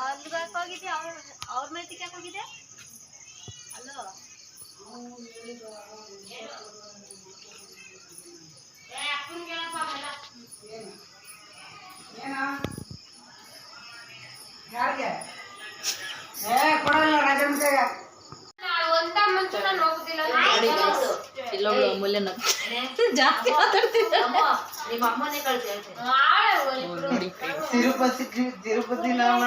ಅಲ್ಲಿಗೆ ಹೋಗಿದ್ದೆ ಅವ್ರ ಮೈತಿಗೆ ಯಾಕೆ ಹೋಗಿದೆ ಅಲ್ಲೋ ಯಾರಿಗೆ ಕೊಡಲ್ಲ ರಾಜನ್ ಕೈಯ ಒಂದ ಮಂಚು ನಾನು ಹೋಗುದಿಲ್ಲ ಇಲ್ಲೊಬ್ಳು ಅಮೂಲ್ಯನ ಜಾಸ್ತಿ ಮಾತಾಡ್ತಿದ್ದ ನಿಮ್ಮ ಅಮ್ಮನೇ ಕಳ್ಸಿ ನೋಡಿ ತಿರುಪತಿ ನಾಮ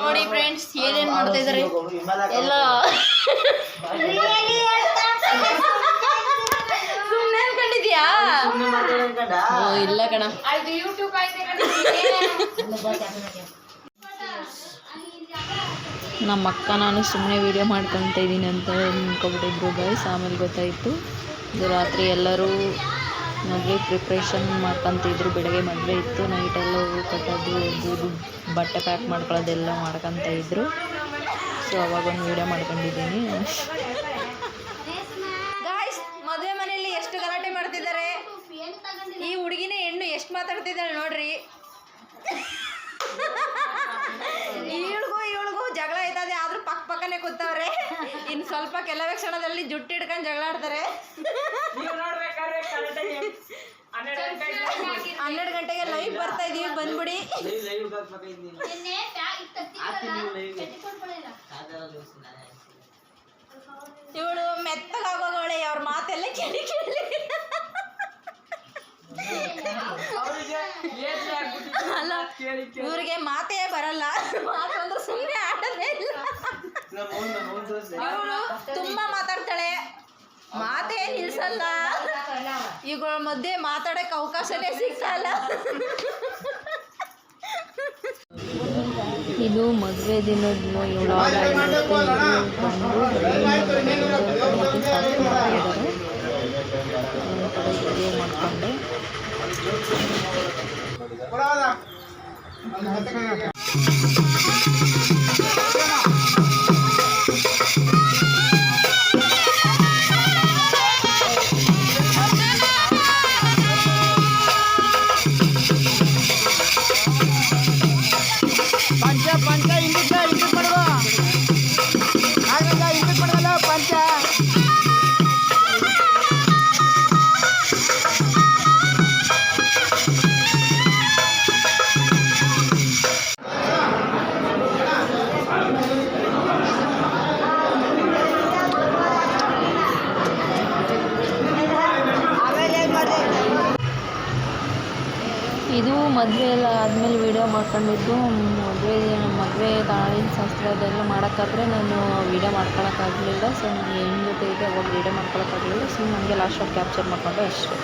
ನೋಡಿ ಫ್ರೆಂಡ್ಸ್ ಏನೇನ್ ಮಾಡ್ತಾ ಇದಾರೆ ಎಲ್ಲ ಸುಮ್ಮನೆ ಅನ್ಕೊಂಡಿದ್ಯಾ ಇಲ್ಲ ಕಣ ನಮ್ಮ ಅಕ್ಕ ನಾನು ಸುಮ್ಮನೆ ವೀಡಿಯೋ ಮಾಡ್ಕೊತಾ ಇದ್ದೀನಿ ಅಂತ ಅಂದ್ಕೊಬಿಟ್ಟಿದ್ರು ಗೈಸ್. ಆಮೇಲೆ ಗೊತ್ತಾಯಿತು ಇದು ರಾತ್ರಿ ಎಲ್ಲರೂ ಮದುವೆ ಪ್ರಿಪ್ರೇಷನ್ ಮಾಡ್ಕೊತಿದ್ರು. ಬೆಳಗ್ಗೆ ಮದುವೆ ಇತ್ತು, ನೈಟೆಲ್ಲ ಹೂವು ಕಟ್ಟೋದು ಇದು ಬಟ್ಟೆ ಪ್ಯಾಕ್ ಮಾಡ್ಕೊಳ್ಳೋದೆಲ್ಲ ಮಾಡ್ಕೊತ ಇದ್ರು. ಸೊ ಅವಾಗೊಂದು ವೀಡಿಯೋ ಮಾಡ್ಕೊಂಡಿದ್ದೀನಿ. ಗಾಯ್ಸ್ ಮದುವೆ ಮನೆಯಲ್ಲಿ ಎಷ್ಟು ಗಲಾಟೆ ಮಾಡ್ತಿದ್ದಾರೆ. ಈ ಹುಡುಗಿನೇ ಹೆಣ್ಣು ಎಷ್ಟು ಮಾತಾಡ್ತಿದ್ದಾಳೆ ನೋಡ್ರಿ. ಇವಳಿಗೂ ಜಗಳ ಆಯ್ತದೆ, ಆದ್ರೂ ಪಕ್ಕನೇ ಕೂತವ್ರೆ. ಇನ್ನು ಸ್ವಲ್ಪ ಕೆಲವೇ ಕ್ಷಣದಲ್ಲಿ ಜುಟ್ಟು ಹಿಡ್ಕೊಂಡು ಜಗಳ ಆಡ್ತಾರೆ. 12 ಗಂಟೆಗೆ ಲೈವ್ ಬರ್ತಾ ಇದೀವಿ, ಬಂದ್ಬಿಡಿ. ಇವಳು ಮೆತ್ತಗಾಗೋಳೆ, ಅವ್ರ ಮಾತೆಲ್ಲ ಕೇಳಿ ಅಲ್ಲ, ಇವ್ರಿಗೆ ಮಾತೇ ಬರಲ್ಲ. ಮಾತು ಅಂದ್ರೆ ಸುಮ್ಮನೆ ಆಡೋದೇ ಇಲ್ಲ. ಇವಳು ತುಂಬಾ ಮಾತಾಡ್ತಾಳೆ, ಮಾತೇ ನಿಲ್ಸಲ್ಲ. ಇವುಗಳ ಮಧ್ಯೆ ಮಾತಾಡಕ್ಕೆ ಅವಕಾಶನೇ ಸಿಗ್ತಲ್ಲ. ಇದು ಮದುವೆ ದಿನದ ಇವಳು ಮಾಡಿಕೊಂಡೆ. ಪಂಚ ಇಂಟಿಗೆ ಪಡುವ ಇಂಟಿಗೆ ಪಡಲ್ಲ ಪಂಚ. ಇದು ಮದುವೆ ಎಲ್ಲ ಆದಮೇಲೆ ವೀಡಿಯೋ ಮಾಡ್ಕೊಂಡಿದ್ದು. ಮದುವೆ ತಾಳಿನ ಶಾಸ್ತ್ರ ಅದೆಲ್ಲ ಮಾಡೋಕ್ಕಾದ್ರೆ ನಾನು ವೀಡಿಯೋ ಮಾಡ್ಕೊಳಕ್ಕಾಗಲಿಲ್ಲ. ಸೊ ನಾನು ಹೆಣ್ಣು ಜೊತೆ ಇದೆ ಅವಾಗ ವೀಡಿಯೋ ಮಾಡ್ಕೊಳಕ್ಕಾಗಲಿಲ್ಲ. ಸೊ ನನಗೆ ಲಾಸ್ಟಾಗಿ ಕ್ಯಾಪ್ಚರ್ ಮಾಡಿಕೊಂಡೆ ಅಷ್ಟೇ.